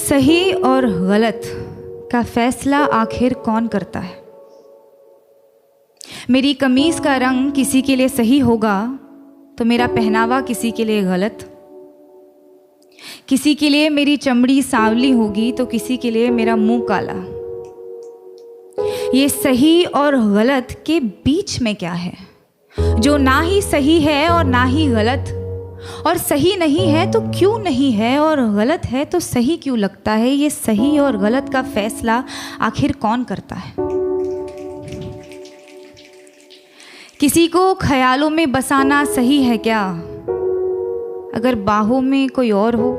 सही और गलत का फैसला आखिर कौन करता है? मेरी कमीज का रंग किसी के लिए सही होगा तो मेरा पहनावा किसी के लिए गलत। किसी के लिए मेरी चमड़ी सांवली होगी तो किसी के लिए मेरा मुंह काला। ये सही और गलत के बीच में क्या है, जो ना ही सही है और ना ही गलत, और सही नहीं है तो क्यों नहीं है, और गलत है तो सही क्यों लगता है? ये सही और गलत का फैसला आखिर कौन करता है? किसी को ख्यालों में बसाना सही है क्या, अगर बाहों में कोई और हो?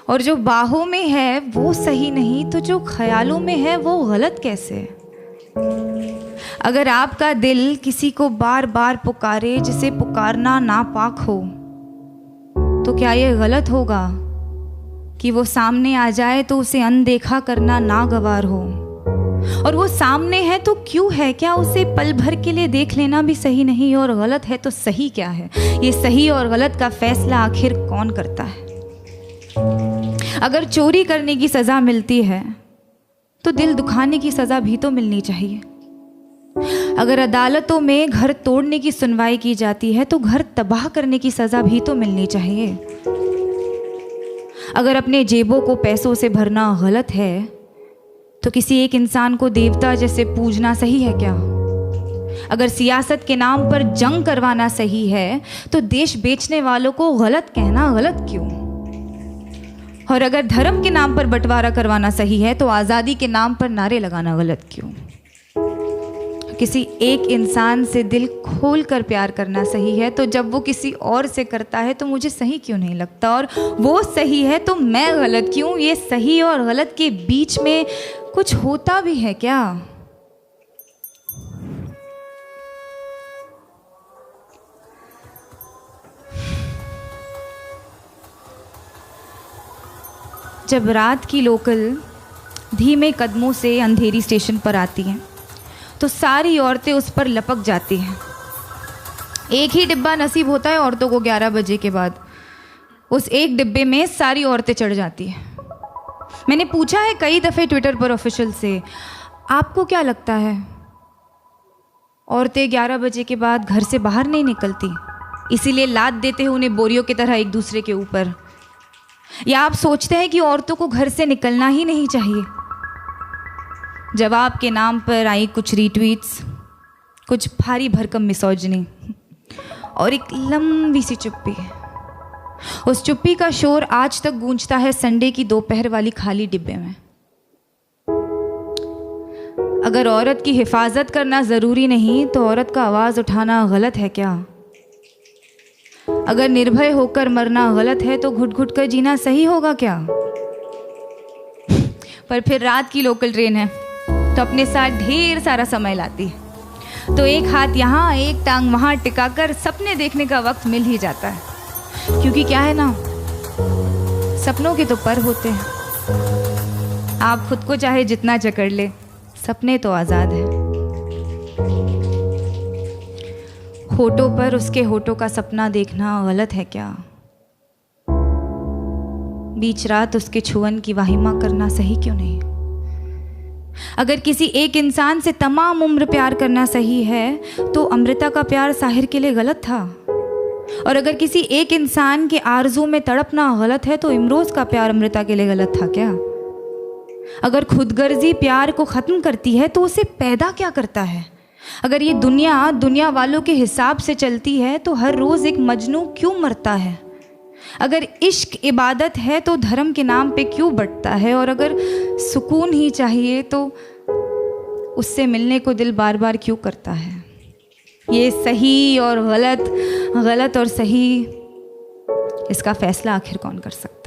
और जो बाहों में है वो सही नहीं तो जो ख्यालों में है वो गलत कैसे? अगर आपका दिल किसी को बार बार पुकारे जिसे पुकारना नापाक हो, तो क्या ये गलत होगा कि वो सामने आ जाए तो उसे अनदेखा करना नागवार हो? और वो सामने है तो क्यों है? क्या उसे पल भर के लिए देख लेना भी सही नहीं? और गलत है तो सही क्या है? ये सही और गलत का फैसला आखिर कौन करता है? अगर चोरी करने की सज़ा मिलती है तो दिल दुखाने की सज़ा भी तो मिलनी चाहिए। अगर अदालतों में घर तोड़ने की सुनवाई की जाती है तो घर तबाह करने की सज़ा भी तो मिलनी चाहिए। अगर अपने जेबों को पैसों से भरना गलत है तो किसी एक इंसान को देवता जैसे पूजना सही है क्या? अगर सियासत के नाम पर जंग करवाना सही है तो देश बेचने वालों को गलत कहना गलत क्यों? और अगर धर्म के नाम पर बंटवारा करवाना सही है तो आज़ादी के नाम पर नारे लगाना गलत क्यों? किसी एक इंसान से दिल खोल कर प्यार करना सही है तो जब वो किसी और से करता है तो मुझे सही क्यों नहीं लगता? और वो सही है तो मैं गलत क्यों? ये सही और गलत के बीच में कुछ होता भी है क्या? जब रात की लोकल धीमे कदमों से अंधेरी स्टेशन पर आती हैं तो सारी औरतें उस पर लपक जाती हैं। एक ही डिब्बा नसीब होता है औरतों को 11 बजे के बाद। उस एक डिब्बे में सारी औरतें चढ़ जाती हैं। मैंने पूछा है कई दफ़े ट्विटर पर ऑफिशियल से, आपको क्या लगता है औरतें 11 बजे के बाद घर से बाहर नहीं निकलती, इसीलिए लाद देते हैं उन्हें बोरियों की तरह एक दूसरे के ऊपर? या आप सोचते हैं कि औरतों को घर से निकलना ही नहीं चाहिए? जवाब के नाम पर आई कुछ रीट्वीट्स, कुछ भारी भरकम मिसोजिनी और एक लंबी सी चुप्पी। उस चुप्पी का शोर आज तक गूंजता है संडे की दोपहर वाली खाली डिब्बे में। अगर औरत की हिफाजत करना ज़रूरी नहीं तो औरत का आवाज़ उठाना गलत है क्या? अगर निर्भय होकर मरना गलत है तो घुट घुट कर जीना सही होगा क्या? पर फिर रात की लोकल ट्रेन है तो अपने साथ ढेर सारा समय लाती है, तो एक हाथ यहाँ एक टांग वहाँ टिकाकर सपने देखने का वक्त मिल ही जाता है। क्योंकि क्या है ना, सपनों के तो पर होते हैं। आप खुद को चाहे जितना जकड़ ले, सपने तो आज़ाद है। होठों पर उसके होठों का सपना देखना गलत है क्या? बीच रात उसके छुअन की वाहिमा करना सही क्यों नहीं? अगर किसी एक इंसान से तमाम उम्र प्यार करना सही है तो अमृता का प्यार साहिर के लिए गलत था। और अगर किसी एक इंसान के आरज़ू में तड़पना गलत है तो इमरोज़ का प्यार अमृता के लिए गलत था क्या? अगर खुदगर्जी प्यार को ख़त्म करती है तो उसे पैदा क्या करता है? अगर ये दुनिया वालों के हिसाब से चलती है तो हर रोज़ एक मजनू क्यों मरता है? अगर इश्क इबादत है तो धर्म के नाम पे क्यों बंटता है? और अगर सुकून ही चाहिए तो उससे मिलने को दिल बार बार क्यों करता है? ये सही और गलत, गलत और सही, इसका फैसला आखिर कौन कर सकता है?